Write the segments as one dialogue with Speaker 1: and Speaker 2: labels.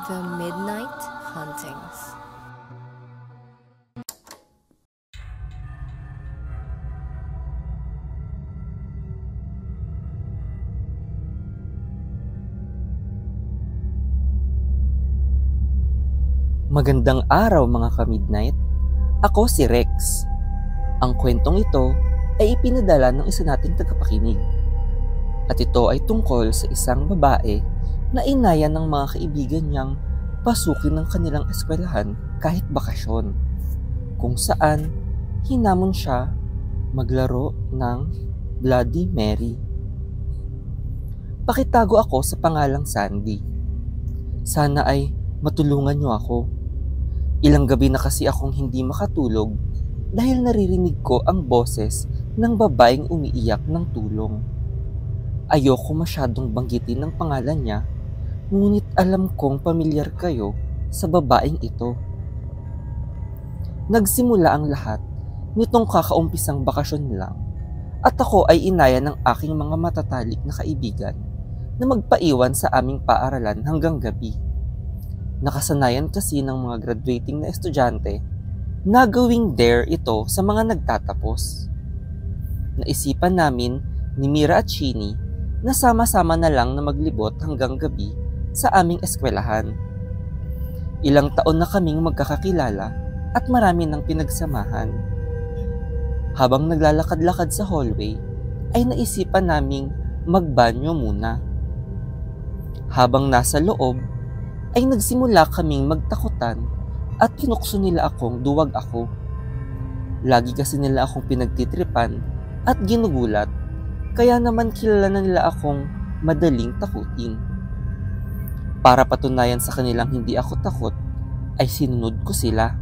Speaker 1: The Midnight Hauntings.
Speaker 2: Magandang araw mga ka-midnight. Ako si Rex. Ang kwentong ito ay ipinadala ng isa nating tagapakinig. At ito ay tungkol sa isang babae na inaya ng mga kaibigan niyang pasukin ng kanilang eskwelahan kahit bakasyon, kung saan hinamon siya maglaro ng Bloody Mary. Pakitago ako sa pangalang Sandy. Sana ay matulungan niyo ako. Ilang gabi na kasi akong hindi makatulog dahil naririnig ko ang boses ng babaeng umiiyak ng tulong. Ayoko masyadong banggitin ang pangalan niya, ngunit alam kong pamilyar kayo sa babaeng ito. Nagsimula ang lahat nitong kakaumpisang bakasyon lang at ako ay inaya ng aking mga matatalik na kaibigan na magpaiwan sa aming paaralan hanggang gabi. Nakasanayan kasi ng mga graduating na estudyante na gawing dare ito sa mga nagtatapos. Naisipan namin ni Mira at Chini na sama-sama na lang na maglibot hanggang gabi sa aming eskwelahan. Ilang taon na kaming magkakakilala at marami nang pinagsamahan. Habang naglalakad-lakad sa hallway, ay naisipan naming magbanyo muna. Habang nasa loob, ay nagsimula kaming magtakutan at kinukso nila akong duwag ako. Lagi kasi nila akong pinagtitripan at ginugulat, kaya naman kilala na nila akong madaling takutin. Para patunayan sa kanilang hindi ako takot, ay sinunod ko sila.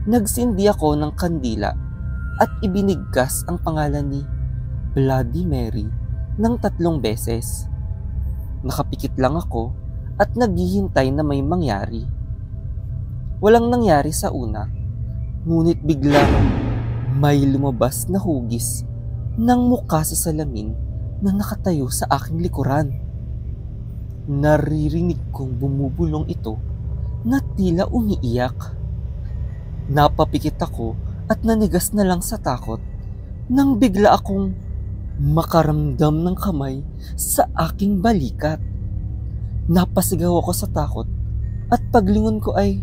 Speaker 2: Nagsindi ako ng kandila at ibinigkas ang pangalan ni Bloody Mary ng 3 beses. Nakapikit lang ako at naghihintay na may mangyari. Walang nangyari sa una, ngunit biglang may lumabas na hugis ng muka sa salamin na nakatayo sa aking likuran. Naririnig kong bumubulong ito na tila umiiyak. Napapikit ako at nanigas na lang sa takot nang bigla akong makaramdam ng kamay sa aking balikat. Napasigaw ako sa takot at paglingon ko ay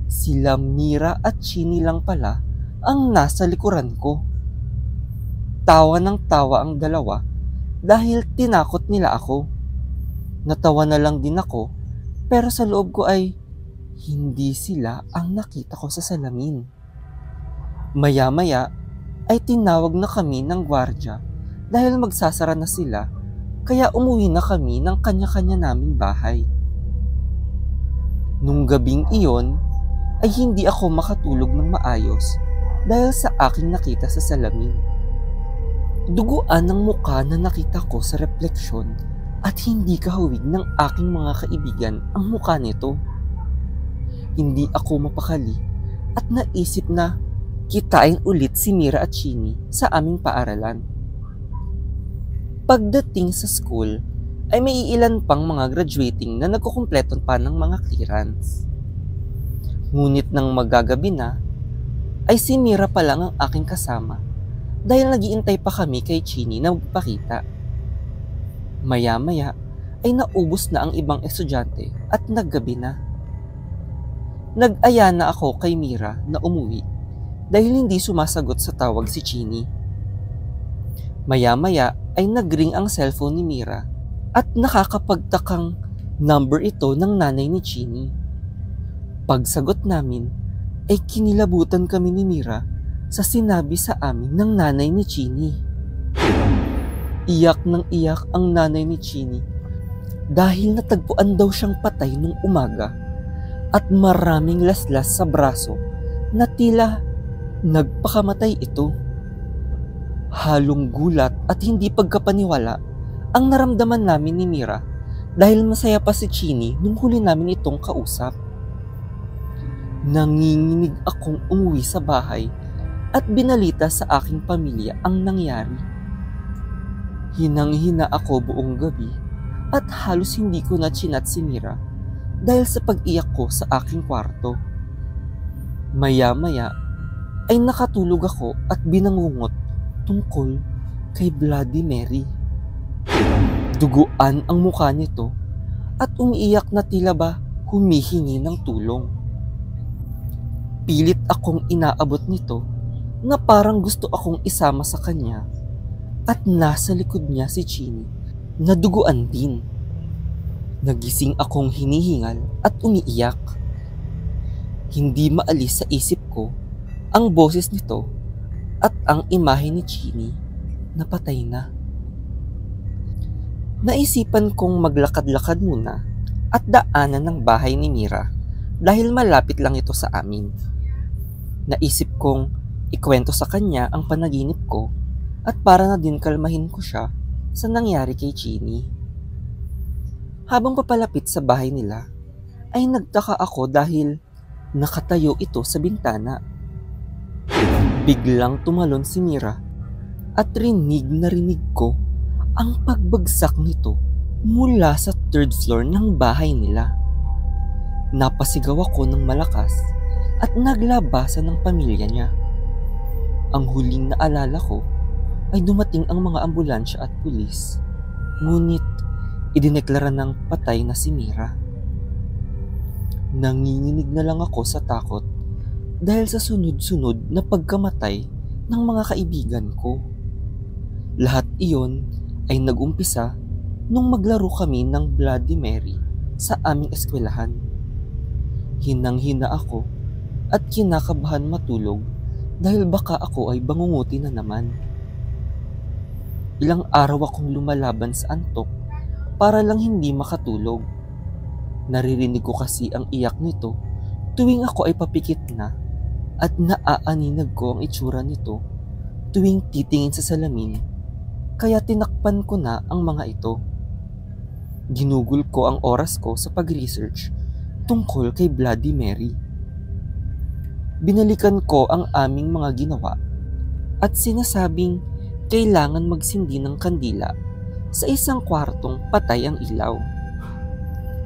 Speaker 2: sila Mira at Chini lang pala ang nasa likuran ko. Tawa ng tawa ang dalawa dahil tinakot nila ako. Natawa na lang din ako, pero sa loob ko ay hindi sila ang nakita ko sa salamin. Maya-maya ay tinawag na kami ng gwardya dahil magsasara na sila, kaya umuwi na kami ng kanya-kanya naming bahay. Nung gabing iyon ay hindi ako makatulog ng maayos dahil sa aking nakita sa salamin. Duguan ng mukha na nakita ko sa refleksyon at hindi kahawig ng aking mga kaibigan ang mukha nito. Hindi ako mapakali at naisip na kitain ulit si Mira at Chini sa aming paaralan. Pagdating sa school ay may ilan pang mga graduating na nagkukumpleto pa ng mga clearance. Ngunit nang magagabi na, ay si Mira pa lang ang aking kasama dahil nagiintay pa kami kay Chini na magpakita. Maya-maya ay naubos na ang ibang estudyante at naggabi na. Nag-aya na ako kay Mira na umuwi dahil hindi sumasagot sa tawag si Chini. Maya-maya ay nag-ring ang cellphone ni Mira at nakakapagtakang number ito ng nanay ni Chini. Pagsagot namin ay kinilabutan kami ni Mira sa sinabi sa amin ng nanay ni Chini. Iyak ng iyak ang nanay ni Chini dahil natagpuan daw siyang patay nung umaga at maraming laslas sa braso na tila nagpakamatay ito. Halong gulat at hindi pagkapaniwala ang naramdaman namin ni Mira dahil masaya pa si Chini nung huli namin itong kausap. Nanginginig akong umuwi sa bahay at binalita sa aking pamilya ang nangyari. Hinang-hina ako buong gabi at halos hindi ko na chinat si Mira dahil sa pag-iyak ko sa aking kwarto. Maya-maya ay nakatulog ako at binangungot tungkol kay Bloody Mary. Duguan ang mukha nito at umiiyak na tila ba humihingi ng tulong. Pilit akong inaabot nito na parang gusto akong isama sa kanya at nasa likod niya si Chini na duguan din. Nagising akong hinihingal at umiiyak. Hindi maalis sa isip ko ang boses nito at ang imahe ni Chini na patay na. Naisipan kong maglakad-lakad muna at daanan ng bahay ni Mira dahil malapit lang ito sa amin. Naisip kong ikwento sa kanya ang panaginip ko at para na din kalmahin ko siya sa nangyari kay Chini. Habang papalapit sa bahay nila ay nagtaka ako dahil nakatayo ito sa bintana. Biglang tumalon si Mira at rinig na rinig ko ang pagbagsak nito mula sa 3rd floor ng bahay nila. Napasigaw ako ng malakas at naglabasan ng pamilya niya. Ang huling naalala ko ay dumating ang mga ambulansya at pulis. Ngunit idineklara ng patay na si Mira. Nanginginig na lang ako sa takot dahil sa sunod-sunod na pagkamatay ng mga kaibigan ko. Lahat iyon ay nag-umpisa nung maglaro kami ng Bloody Mary sa aming eskwelahan. Hinang-hina ako at kinakabahan matulog dahil baka ako ay bangunguti na naman. Ilang araw akong lumalaban sa antok para lang hindi makatulog. Naririnig ko kasi ang iyak nito tuwing ako ay papikit na at naaaninag ko ang itsura nito tuwing titingin sa salamin, kaya tinakpan ko na ang mga ito. Ginugol ko ang oras ko sa pag-research tungkol kay Bloody Mary. Binalikan ko ang aming mga ginawa at sinasabing kailangan magsindi ng kandila sa isang kwartong patay ang ilaw.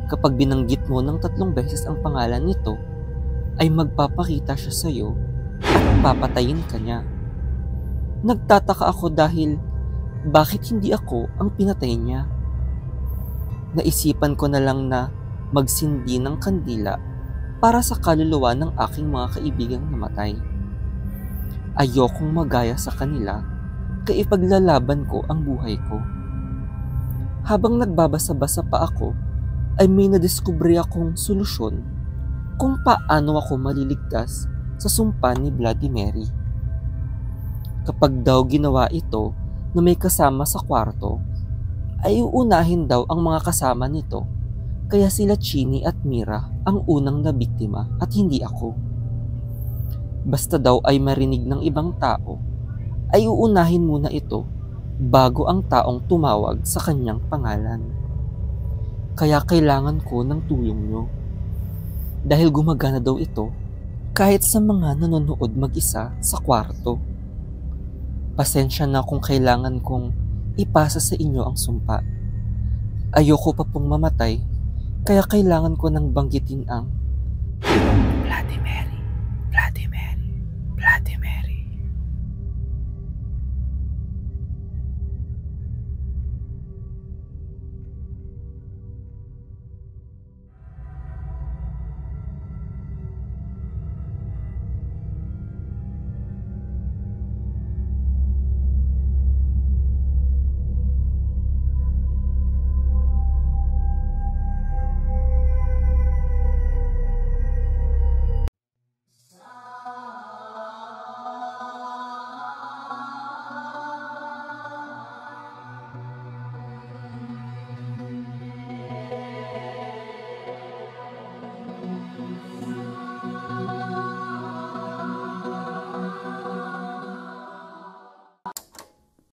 Speaker 2: Kapag binanggit mo ng 3 beses ang pangalan nito, ay magpapakita siya sa iyo at papatayin ka niya. Nagtataka ako dahil bakit hindi ako ang pinatay niya? Naisipan ko na lang na magsindi ng kandila para sa kaluluwa ng aking mga kaibigang namatay. Ayokong magaya sa kanila kaya ipaglalaban ko ang buhay ko. Habang nagbabasa-basa pa ako, ay may nadiskubre akong solusyon kung paano ako maliligtas sa sumpa ni Bloody Mary. Kapag daw ginawa ito na may kasama sa kwarto, ay uunahin daw ang mga kasama nito, kaya sila Chini at Mira ang unang nabiktima at hindi ako. Basta daw ay marinig ng ibang tao, ay uunahin muna ito bago ang taong tumawag sa kanyang pangalan. Kaya kailangan ko ng tulong nyo. Dahil gumagana daw ito kahit sa mga nanonood mag-isa sa kwarto. Pasensya na kung kailangan kong ipasa sa inyo ang sumpa. Ayoko pa pong mamatay, kaya kailangan ko nang banggitin ang Bloody Mary.